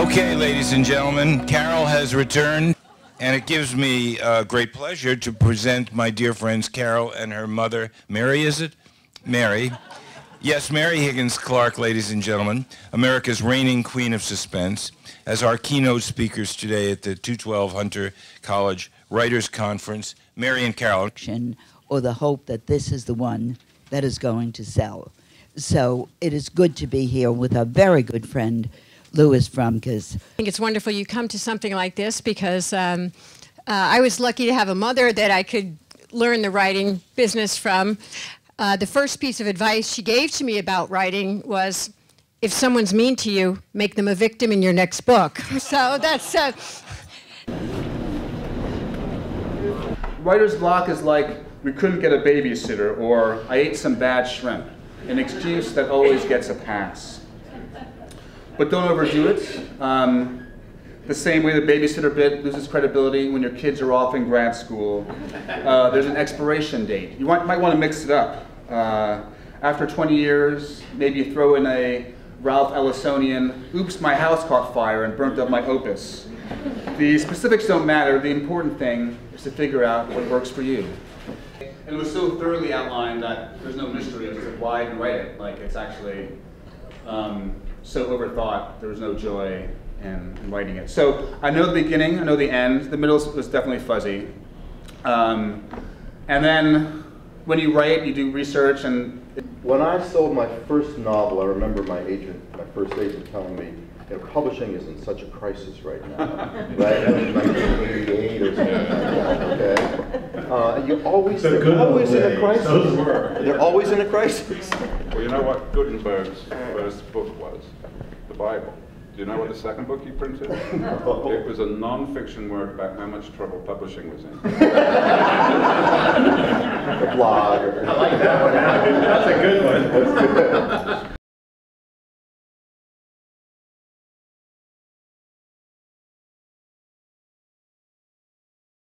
Okay, ladies and gentlemen, Carol has returned, and it gives me great pleasure to present my dear friends Carol and her mother, Mary, is it? Mary. Yes, Mary Higgins Clark, ladies and gentlemen, America's reigning queen of suspense, as our keynote speakers today at the 212 Hunter College Writers Conference. Mary and Carol. Or the hope that this is the one that is going to sell. So it is good to be here with a very good friend, Louis Frumkes. I think it's wonderful you come to something like this because I was lucky to have a mother that I could learn the writing business from. The first piece of advice she gave to me about writing was, if someone's mean to you, make them a victim in your next book. So that's... Writer's block is like, we couldn't get a babysitter, or I ate some bad shrimp, an excuse that always gets a pass. But don't overdo it. The same way the babysitter bit loses credibility when your kids are off in grad school. There's an expiration date. You might want to mix it up. After 20 years, maybe you throw in a Ralph Ellisonian, oops, my house caught fire and burnt up my opus. The specifics don't matter. The important thing is to figure out what works for you. And it was so thoroughly outlined that there's no mystery as to why I didn't write it. Like, it's actually so overthought, there was no joy in writing it. So I know the beginning, I know the end. The middle was definitely fuzzy. And then when you write, you do research. And when I sold my first novel, I remember my first agent telling me, you know, publishing is in such a crisis right now, right? That was 1988 or something like that, okay? They're always in a crisis. Those were. They're always in a crisis. Well, you know what Gutenberg's first book was? The Bible. Do you know what the second book he printed? It was a non-fiction work about how much trouble publishing was in. The blog. I like that one. That's a good one.